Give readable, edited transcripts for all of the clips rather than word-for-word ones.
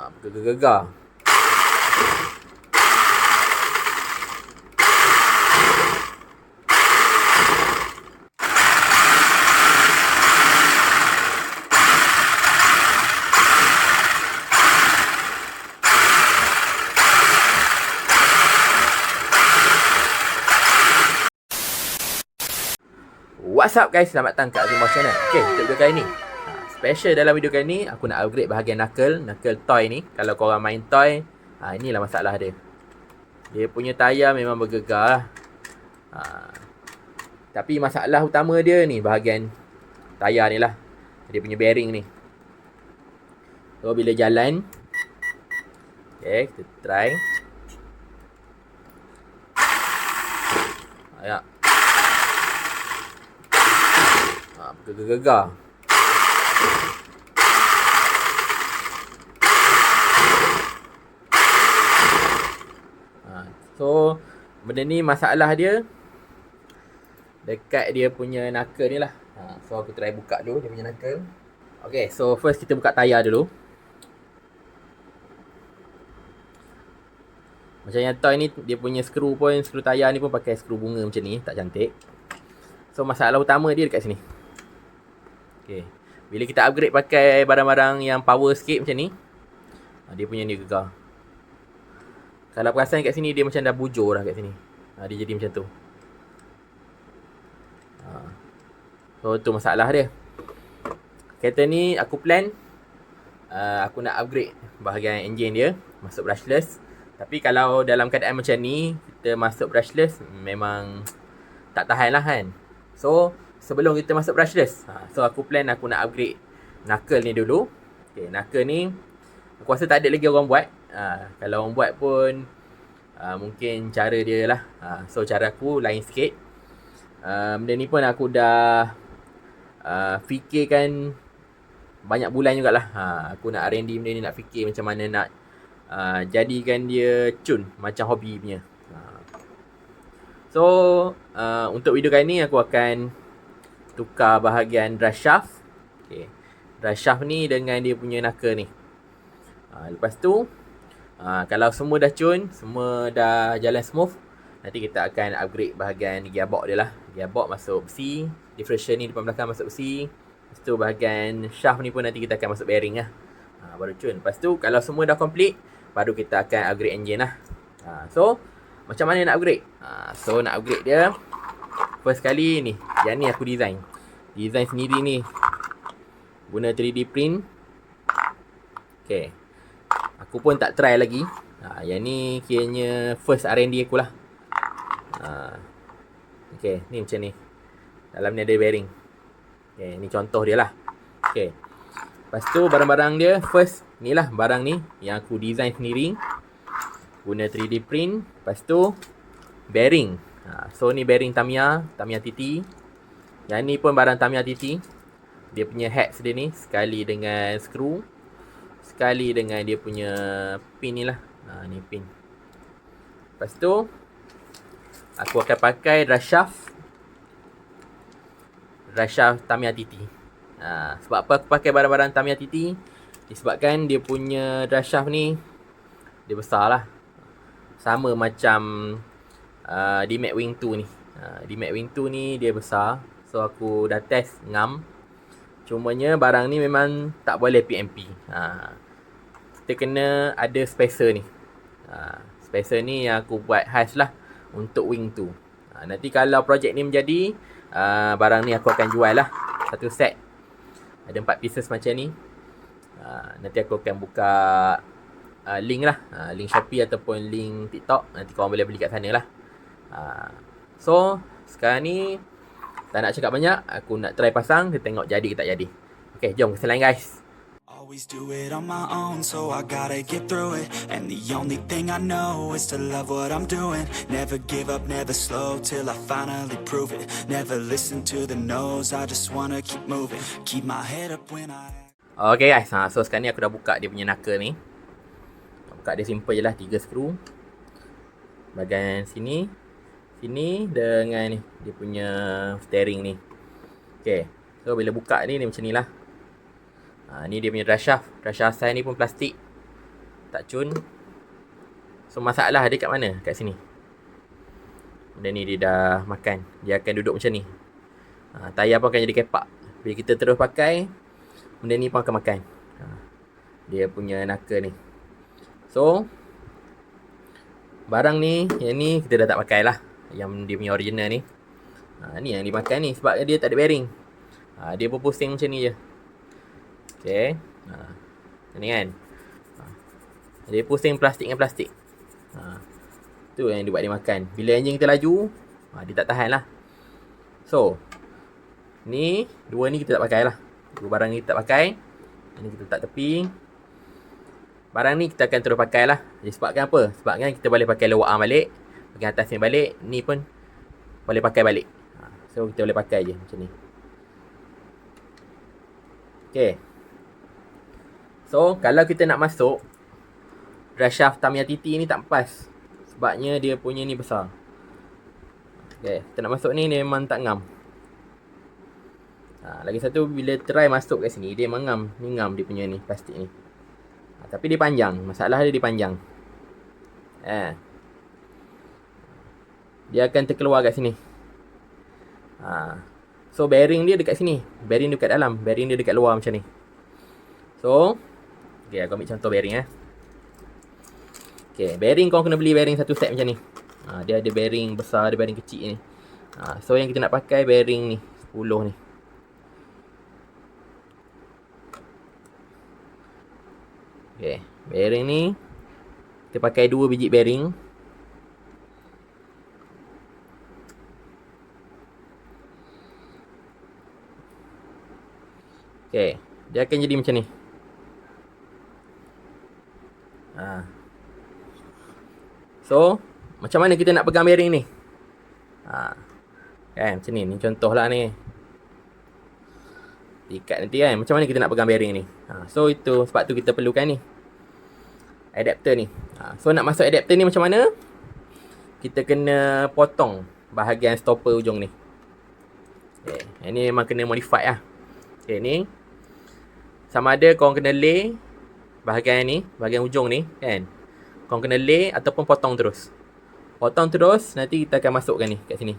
Gegar-gegar. What's up guys, selamat datang kat Azumah Channel. Okay, untuk video kali ni special dalam video kali ni, aku nak upgrade bahagian knuckle toy ni. Kalau korang main toy, inilah masalah dia. Dia punya tayar memang bergegar lah. Tapi masalah utama dia ni bahagian tayar ni lah. Dia punya bearing ni. So bila jalan, okay, kita try. Ya. Gegar-gegar. So benda ni masalah dia dekat dia punya knuckle ni lah. So aku try buka dulu dia punya knuckle. Okay, so first kita buka tayar dulu. Macam yang toy ni, dia punya skru tayar ni pun pakai skru bunga macam ni, tak cantik. So masalah utama dia dekat sini. Okay, bila kita upgrade pakai barang-barang yang power sikit macam ni, dia punya ni gegar. Kalau perasan kat sini, dia macam dah bujur dah kat sini. Dia jadi macam tu. So tu masalah dia. Kereta ni aku plan, aku nak upgrade bahagian enjin dia, masuk brushless. Tapi kalau dalam keadaan macam ni, kita masuk brushless memang tak tahan lah kan. So sebelum kita masuk brushless, so aku plan aku nak upgrade knuckle ni dulu. Okay, knuckle ni aku rasa tak ada lagi orang buat. Kalau orang buat pun mungkin cara dia lah. So cara aku lain sikit. Benda ni pun aku dah fikirkan banyak bulan jugalah. Aku nak R&D benda ni, nak fikir macam mana nak jadikan dia cun macam hobi punya. So untuk video kali ni aku akan tukar bahagian drive shaft. Okay, drive shaft ni dengan dia punya knuckle ni. Lepas tu kalau semua dah cun, semua dah jalan smooth, nanti kita akan upgrade bahagian gearbox dia lah. Gearbox masuk besi, differential ni depan belakang masuk besi. Lepas tu bahagian shaft ni pun nanti kita akan masuk bearing lah. Baru cun. Lepas tu kalau semua dah complete, baru kita akan upgrade engine lah. So macam mana nak upgrade? So nak upgrade dia, first kali ni, yang ni aku design sendiri ni, guna 3D print. Okay, aku pun tak try lagi. Yang ni kiranya first R&D aku lah. Okay, ni macam ni. Dalam ni ada bearing. Okay, ni contoh dia lah. Okay, lepas tu barang-barang dia, first ni lah barang ni yang aku design sendiri, guna 3D print. Lepas tu bearing. So ni bearing Tamiya TT. Yang ni pun barang Tamiya TT. Dia punya heads dia ni, sekali dengan skru, sekali dengan dia punya pin ni lah. Ni pin. Lepas tu aku akan pakai drive shaft Tamiya TT. Sebab apa aku pakai barang-barang Tamiya TT? Disebabkan dia punya drive shaft ni, dia besar lah. Sama macam D-Max Wing 2 ni. D-Max Wing 2 ni dia besar. So aku dah test ngam. Cumanya barang ni memang tak boleh PMP. Kita kena ada spacer ni. Spacer ni yang aku buat khas lah untuk Wing 2. Nanti kalau projek ni menjadi, barang ni aku akan jual lah. Satu set ada 4 pieces macam ni. Nanti aku akan buka link lah, link Shopee ataupun link TikTok. Nanti korang boleh beli kat sana lah. So sekarang ni tak nak cakap banyak, aku nak try pasang, kita tengok jadi ke tak jadi. Okay, jom ke lain guys. Always do it on my own, so I gotta get through it. And the only thing I know is to love what I'm doing. Never give up, never slow, till I finally prove it. Never listen to the no's, I just wanna keep moving. Keep my head up when I... Okay guys, so sekarang ni aku dah buka dia punya knuckle ni. Buka dia simple je lah, 3 skru. Bahagian sini dengan ni, dia punya steering ni. Okay, so bila buka ni macam ni lah. Ni dia punya drive shaft. Drive shaft saya ni pun plastik. tak cun. So masalah dia kat mana? Kat sini. Benda ni dia dah makan. Dia akan duduk macam ni. Tayar pun akan jadi kepak. Bila kita terus pakai, benda ni pun akan makan. Dia punya naka ni. So barang ni, yang ni kita dah tak pakai lah. Yang dia punya original ni. Ni yang dimakan ni sebab dia tak ada bearing. Dia berpusing macam ni je. Okay. Ni kan. Dia pusing plastik dengan plastik. Tu yang dia buat dia makan. Bila enjin kita laju, dia tak tahan lah. So ni, dua ni kita tak pakai lah. Dua barang ni kita tak pakai. Ini kita letak tepi. Barang ni kita akan terus pakai lah. Sebabkan apa? Sebabkan kita boleh pakai lower arm balik, bahagian atas ni balik. Ni pun boleh pakai balik. So kita boleh pakai je macam ni. Okay. So kalau kita nak masuk drive shaft Tamiya TT ni tak pas. Sebabnya dia punya ni besar. Okay. Kita nak masuk ni dia memang tak ngam. Lagi satu, bila try masuk kat sini, dia mengam. Ni ngam dia punya ni, plastik ni. Tapi dia panjang. Masalah dia panjang. Dia akan terkeluar kat sini. So bearing dia dekat sini. Bearing dia dekat dalam. Bearing dia dekat luar macam ni. So okay, aku ambil contoh bearing. Okay, bearing kau kena beli bearing satu set macam ni. Dia ada bearing besar, ada bearing kecil ni. So yang kita nak pakai bearing ni 10 ni. Okay, bearing ni kita pakai 2 biji bearing. Okay, dia akan jadi macam ni. So macam mana kita nak pegang bearing ni? Kan macam ni, ni contoh lah ni. Ikat nanti kan, macam mana kita nak pegang bearing ni? So itu, sebab tu kita perlukan ni, adapter ni. So nak masuk adapter ni macam mana? Kita kena potong bahagian stopper ujung ni. Okay, ini memang kena modify lah. Okay, ni sama ada korang kena lay bahagian ni, bahagian ujung ni kan. Korang kena lay ataupun potong terus. Potong terus, nanti kita akan masukkan ni kat sini.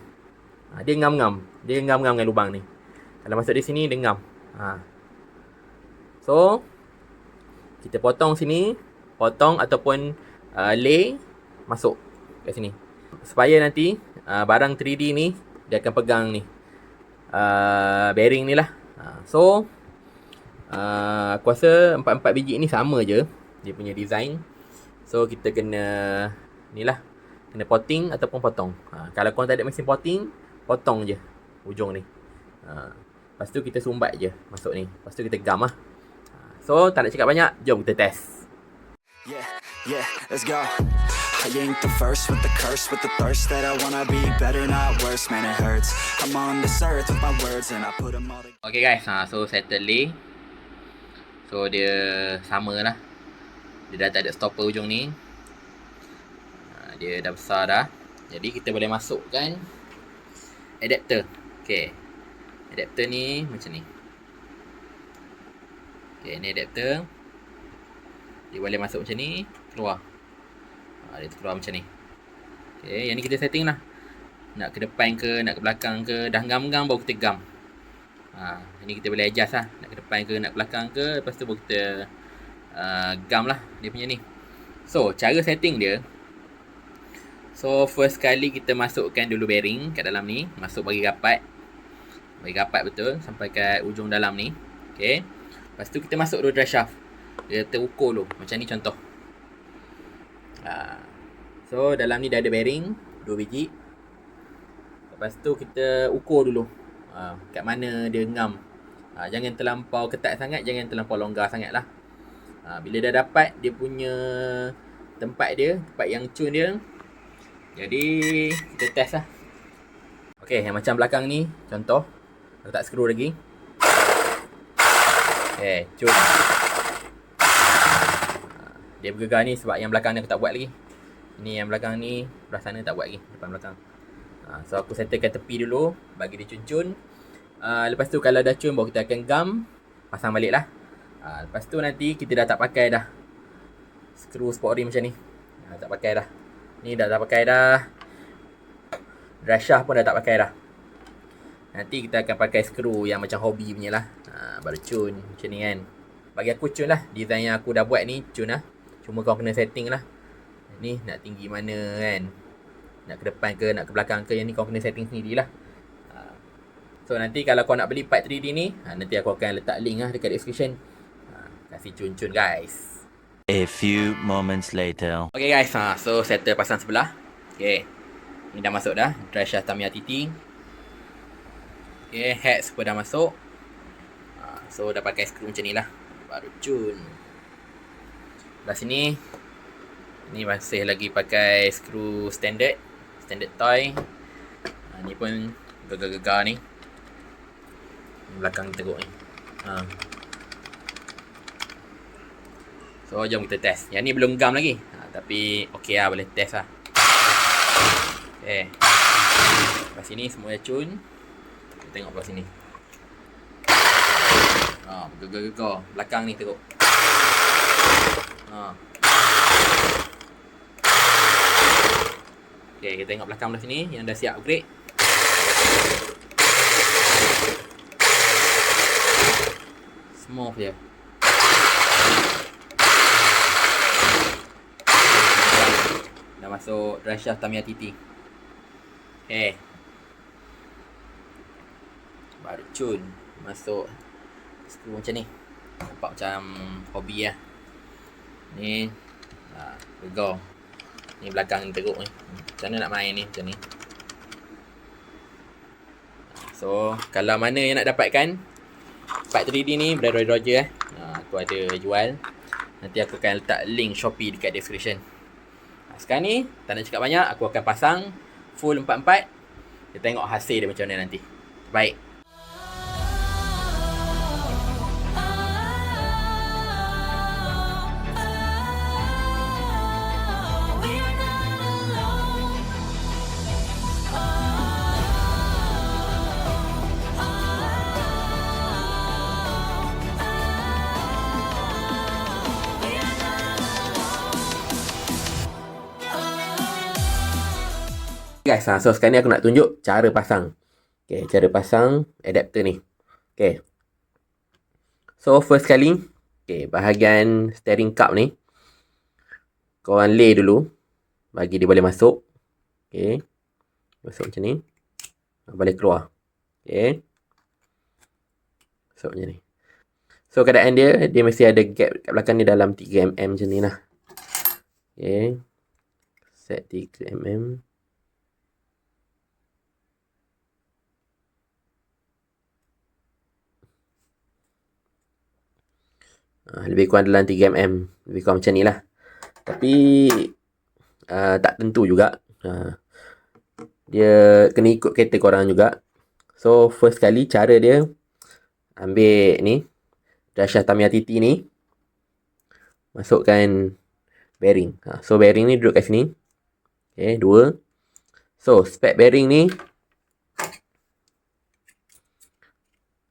Dia ngam-ngam. Dia ngam-ngam dengan lubang ni. Kalau masuk di sini, dia ngam. So kita potong sini, potong ataupun lay, masuk kat sini. Supaya nanti barang 3D ni dia akan pegang ni bearing ni lah. So aku rasa 4 biji ni sama je dia punya design. So kita kena ni lah, kena potting ataupun potong. Kalau korang tak ada mesin potting, potong je ujung ni. Lepas tu kita sumbat je masuk ni. Lepas tu kita gam lah. So tak nak cakap banyak, jom kita test. Yeah, let's go. I ain't the first with the curse, with the thirst that I wanna be better, not worse, man it hurts. I'm on this earth with my words and I put them all together. Okay guys, so settle lay. So dia sama lah. Dia dah tak ada stopper ujung ni. Dia dah besar dah. Jadi kita boleh masukkan adapter. Okay, adapter ni macam ni. Okay, ni adapter. Dia boleh masuk macam ni, keluar. Dia keluar macam ni. Okay, yang ni kita setting lah. Nak ke depan ke, nak ke belakang ke. Dah gam-gam baru kita gam. Ini kita boleh adjust lah. Nak ke depan ke, nak ke belakang ke. Lepas tu baru kita gam lah dia punya ni. So cara setting dia, so first kali kita masukkan dulu bearing kat dalam ni. Masuk bagi rapat. Bagi rapat betul sampai kat ujung dalam ni. Okay, lepas tu kita masuk dulu drive shaft. Dia terukur dulu. Macam ni contoh. So dalam ni dah ada bearing 2 biji. Lepas tu kita ukur dulu kat mana dia ngam. Jangan terlampau ketat sangat, jangan terlampau longgar sangat lah. Bila dah dapat dia punya tempat dia, tempat yang cun dia, jadi kita test lah. Okay, yang macam belakang ni contoh, letak skru lagi. Okay, cun. Dia bergegar ni sebab yang belakang ni aku tak buat lagi. Ini yang belakang ni, belah sana tak buat lagi, depan belakang. So aku settlekan tepi dulu, bagi dia cun-cun. Lepas tu kalau dah cun, baru kita akan gam, pasang balik lah. Lepas tu nanti kita dah tak pakai dah skru sport rim macam ni. Tak pakai dah. Ni dah tak pakai dah. Drive shaft pun dah tak pakai dah. Nanti kita akan pakai skru yang macam hobi punya lah. Baru cun macam ni kan. Bagi aku cun lah. Design yang aku dah buat ni cun lah. Cuma kau kena setting lah. Ni nak tinggi mana kan. Nak ke depan ke, nak ke belakang ke. Yang ni kau kena setting sendiri lah. So nanti kalau kau nak beli part 3D ni, nanti aku akan letak link lah dekat description. Kasih cun-cun guys. A few moments later. Okay guys, so settle pasang sebelah. Okay, ni dah masuk dah. Drive shaft Tamiya TT. Okay, heads pun dah masuk. So dah pakai skru macam ni lah. Baru cun. Belah sini, ni masih lagi pakai skru standard toy. Ni pun gegar-gegar ni. Belakang teruk ni. So jom kita test. Yang ni belum gam lagi. Tapi okey lah, boleh test lah. Okay. Lepas sini semua dah cun. Kita tengok belah sini. Gegar-gegar. Belakang ni teruk. Okay, kita tengok belakang belah sini yang dah siap upgrade. Smooth je. Dah masuk drive shaft Tamiya TT. Okay. Baru cun. Masuk skru macam ni. Nampak macam hobi lah. Ni gegar. Ni belakang ni teruk ni. Macam mana nak main ni macam ni. So kalau mana yang nak dapatkan part 3D ni, Brother Roger aku ada jual. Nanti aku akan letak link Shopee dekat description. Sekarang ni tak nak cakap banyak, aku akan pasang full 4-4. Kita tengok hasil dia macam mana nanti. Baik. Guys, so sekarang ni aku nak tunjuk cara pasang. Okay, cara pasang adapter ni. Okay. So first kali, okay, bahagian steering cup ni korang lay dulu bagi dia boleh masuk. Okay. Masuk macam ni. Boleh keluar. Okay. Masuk macam ni. So keadaan dia mesti ada gap kat belakang ni dalam 3mm macam ni lah. Okay. Set 3mm. Lebih kurang dalam 3mm. Lebih kurang macam ni lah. Tapi tak tentu juga. Dia kena ikut kereta korang juga. So first kali cara dia, ambil ni drive shaft Tamiya TT ni, masukkan bearing. So bearing ni duduk kat sini. Okay, 2. So spek bearing ni,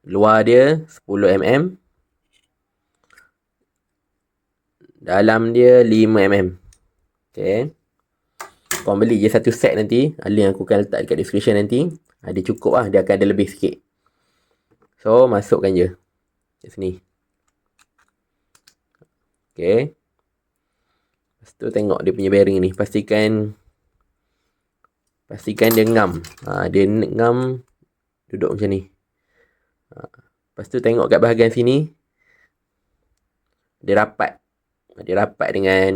luar dia 10mm, dalam dia 5mm. Okay. Korang beli je satu set nanti. Link aku akan letak dekat description nanti. Dia cukup lah. Dia akan ada lebih sikit. So, masukkan je. Kat sini. Okay. Lepas tu tengok dia punya bearing ni. Pastikan dia ngam. Dia ngam duduk macam ni. Lepas tu tengok kat bahagian sini. Dia rapat. Dia rapat dengan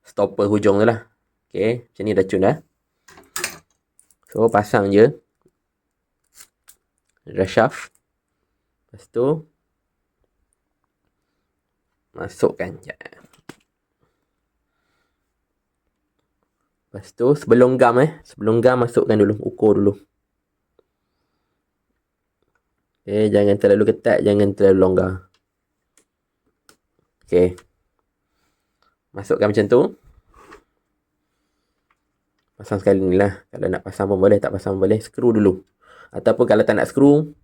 stopper hujung tu lah. Okay, macam ni dah cun dah. So, pasang je drive shaft. Lepas tu masukkan. Lepas tu sebelum gam masukkan dulu, ukur dulu. Okay, jangan terlalu ketat, jangan terlalu longgar. Okay. Masukkan macam tu. Pasang sekali ni lah. Kalau nak pasang pun boleh, tak pasang pun boleh. Skru dulu. Ataupun kalau tak nak skru,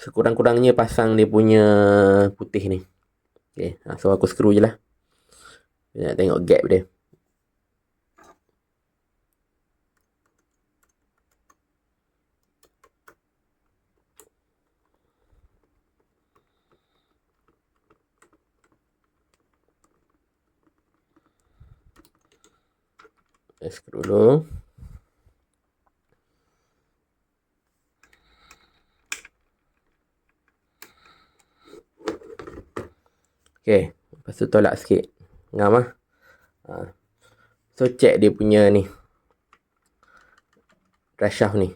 sekurang-kurangnya pasang dia punya putih ni. Okay. So aku skru je lah. Kita nak tengok gap dia. Scroll dulu. Okay, lepas tu tolak sikit. Ngam lah. So check dia punya ni, drive shaft ni.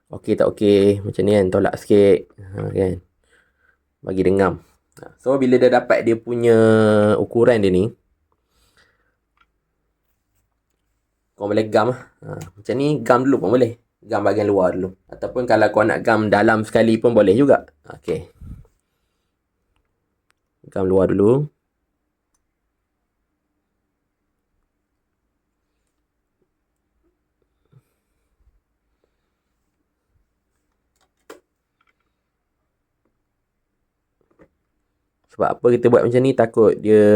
Okey tak okey, macam ni kan, tolak sikit. Kan, bagi dia ngam. So bila dah dapat dia punya ukuran dia ni, kau boleh gam lah. Macam ni gam dulu pun boleh. Gam bahagian luar dulu. Ataupun kalau kau nak gam dalam sekali pun boleh juga. Okay, gam luar dulu. Sebab apa kita buat macam ni? Takut dia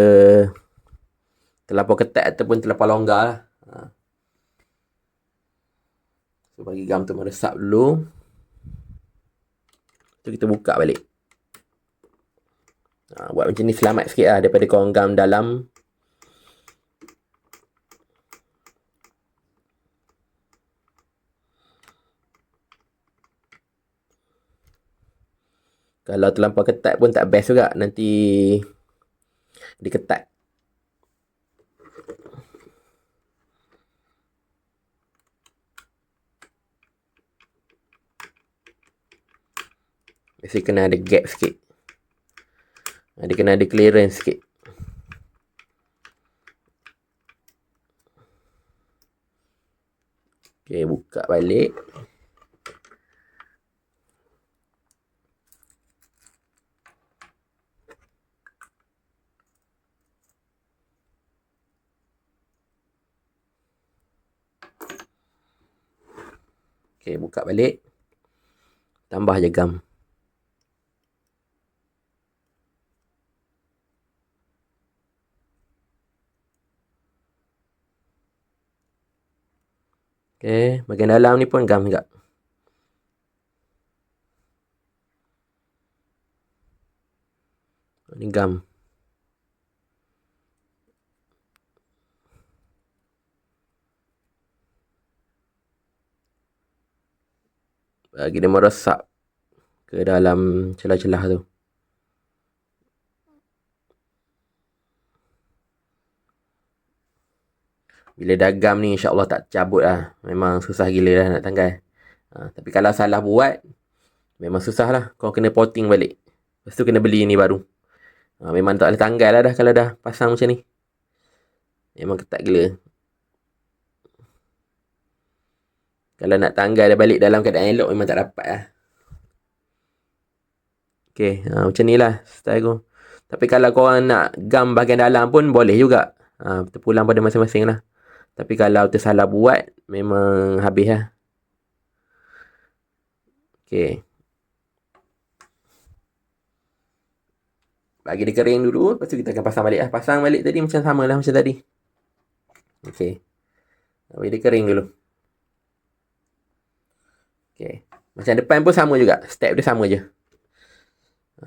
terlampau ketat ataupun terlampau longgar lah. So bagi gam tu meresap dulu. Tu kita buka balik. Buat macam ni selamat sikit lah daripada kau gam dalam. Kalau terlampau ketat pun tak best juga. Nanti dia ketat. Mesti kena ada gap sikit. Dia kena ada clearance sikit. Okay, buka balik. Okay, buka balik. Tambah je gam. Okay, bahagian dalam ni pun gam juga. Ni gam. Bagi dia meresap ke dalam celah-celah tu. Bila dah gam ni, insyaAllah tak cabut lah. Memang susah gila lah nak tanggal. Tapi kalau salah buat, memang susah lah. Kau kena potting balik. Lepas tu kena beli ni baru. Memang tak boleh tanggal lah dah kalau dah pasang macam ni. Memang ketat gila. Kalau nak tanggal dah balik dalam keadaan elok, memang tak dapat lah. Okay, macam ni lah style aku. Tapi kalau korang nak gam bahagian dalam pun boleh juga. Terpulang pada masing-masing lah. Tapi kalau tersalah buat, memang habis lah. Okay. Bagi dia kering dulu. Lepas tu kita akan pasang balik lah. Pasang balik tadi macam sama lah macam tadi. Okay. Bagi dia kering dulu. Okay. Macam depan pun sama juga. Step dia sama je.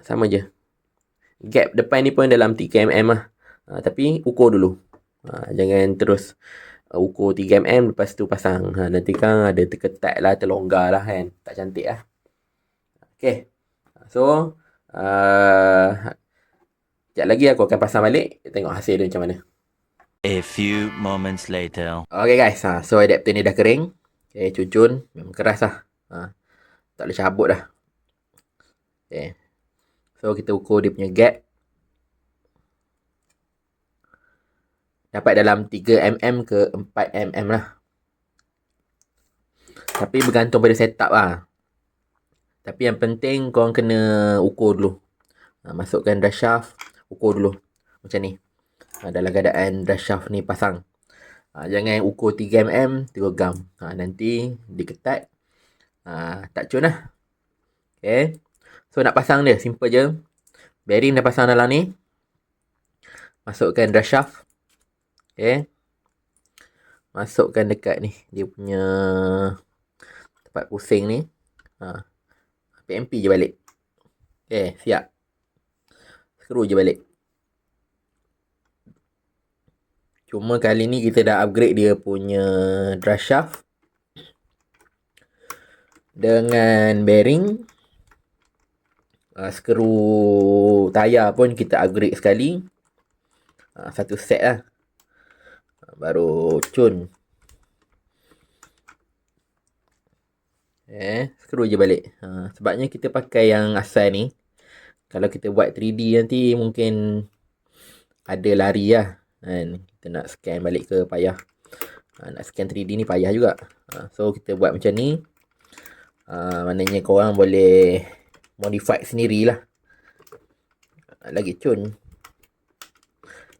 Sama je. Gap depan ni pun dalam 3mm lah. Tapi ukur dulu. Jangan terus ukur 3mm lepas tu pasang. Nanti kan ada terketat lah, terlonggar lah kan. Tak cantik lah. Okay. So, sekejap lagi aku akan pasang balik. Tengok hasil dia macam mana. A few moments later. Okay guys. So, adapter ni dah kering. Okay, cucun. Memang keras lah. Tak boleh cabut dah. Okay. So, kita ukur dia punya gap. Dapat dalam 3mm ke 4mm lah. Tapi bergantung pada setup lah. Tapi yang penting korang kena ukur dulu. Masukkan drive shaft. Ukur dulu. Macam ni. Dalam keadaan drive shaft ni pasang. Jangan ukur 3mm terus gam. Nanti diketat. Tak cun lah. Okay. So nak pasang dia. Simple je. Bearing dah pasang dalam ni. Masukkan drive shaft. Okay. Masukkan dekat ni, dia punya tempat pusing ni. PMP je balik. Okay, siap. Screw je balik. Cuma kali ni kita dah upgrade dia punya drive shaft dengan bearing. Skru tayar pun kita upgrade sekali. Satu set lah. Baru cun. Skru je balik. Sebabnya kita pakai yang asal ni. Kalau kita buat 3D nanti mungkin ada lari lah. Kan? Kita nak scan balik ke payah. Nak scan 3D ni payah juga. So kita buat macam ni. Maknanya korang boleh modify sendirilah. Lagi cun.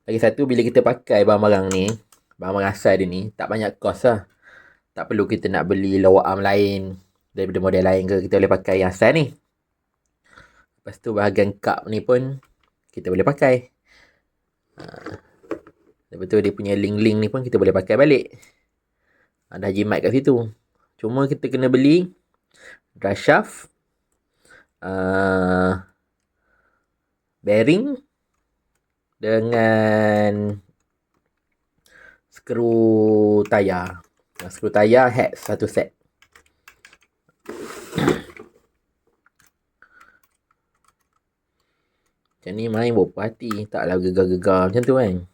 Lagi satu, bila kita pakai barang-barang ni, barang-barang asal dia ni, tak banyak kos lah. Tak perlu kita nak beli lower arm lain daripada model lain ke. Kita boleh pakai yang asal ni. Lepas tu bahagian cup ni pun kita boleh pakai. Lepas tu dia punya link-link ni pun kita boleh pakai balik. Ada jimat kat situ. Cuma kita kena beli drive shaft, bearing dengan skru tayar. Skru tayar hex satu set. Macam ni main berapa hati. Taklah gegar-gegar macam tu kan.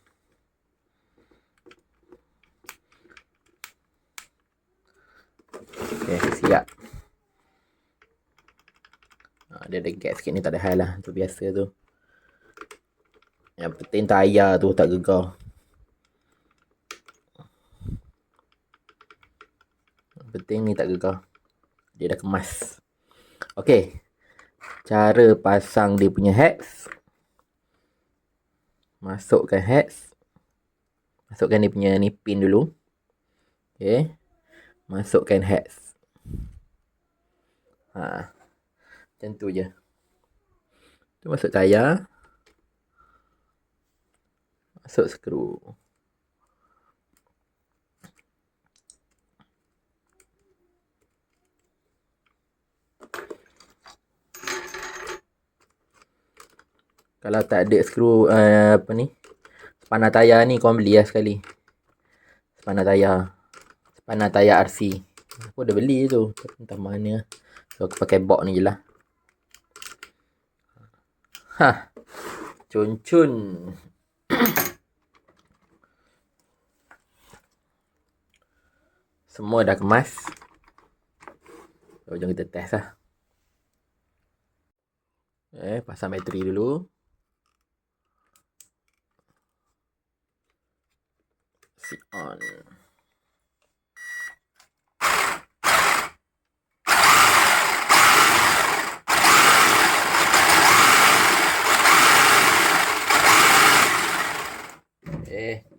Okay, siap. Dia ada gap sikit ni, tak ada hal lah. Tu biasa tu. Yang penting tayar tu tak gegar. Yang penting ni tak gegar. Dia dah kemas. Okay. Cara pasang dia punya hex. Masukkan hex. Masukkan dia punya ni pin dulu. Okay. Masukkan hex. Macam tu je. Tu masuk tayar. Masuk skru. Kalau tak ada skru apa ni, spanner tayar ni korang beli lah sekali. Spanner tayar RC. Aku dah beli tu, entah mana. So aku pakai box ni je lah. Cun-cun. Semua dah kemas. So jom kita test lah. Pasang bateri dulu. Switch on.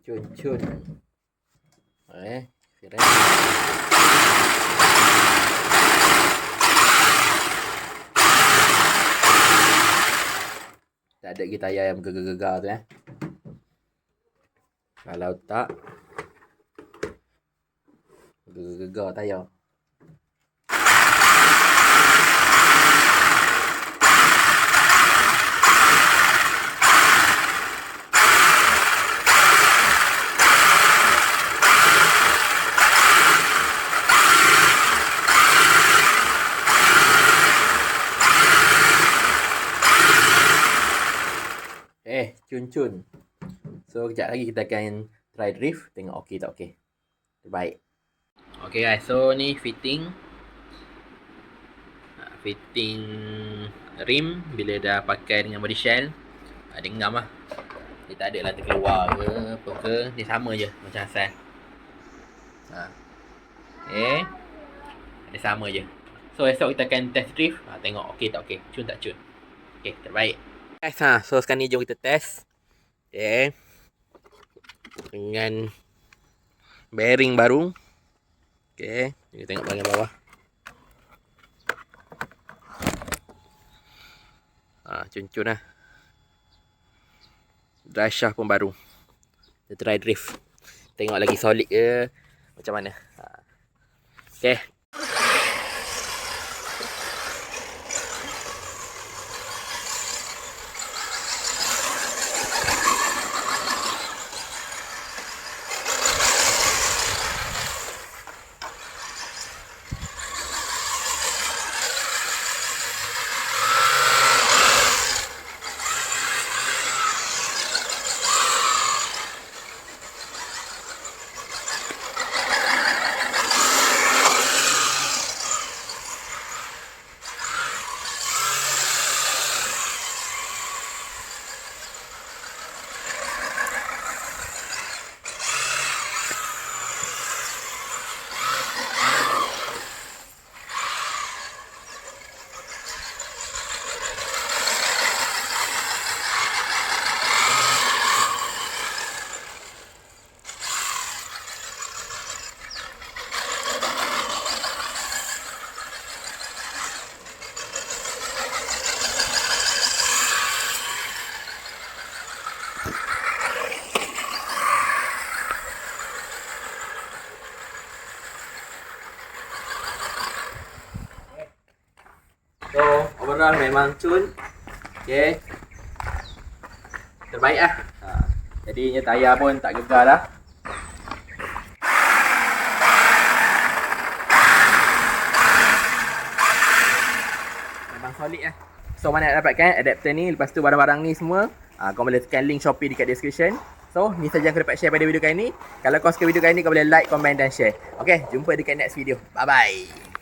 Cun-cun. Kira. Tak ada lagi tayar yang gegar-gegar tu Kalau tak, gegar tayar. Cun-cun. So kejap lagi kita akan try drift. Tengok okey tak okey. Terbaik. Okay guys, so ni fitting rim bila dah pakai dengan body shell. Dia ngam lah. Dia tak ada lah terkeluar ke apa ke. Dia sama je macam asal. Dia sama je. So esok kita akan test drift. Tengok okey tak okey. Cun tak cun. Okay, terbaik. Guys, so sekarang ni jom kita test. Okay. Dengan bearing baru. Okay, kita tengok bahagian bawah. Cun-cun lah. Drive shaft pun baru. Kita try drift. Tengok lagi solid ke macam mana. Okay. So, overall memang cun. Okay. Terbaik lah. Jadinya tayar pun tak gegar dah. Memang solid lah. So, mana nak dapatkan adapter ni. Lepas tu barang-barang ni semua, kau boleh tekan link Shopee dekat description. So, ni saja yang aku dapat share pada video kali ni. Kalau kau suka video kali ni, kau boleh like, comment dan share. Okay, jumpa dekat next video. Bye-bye.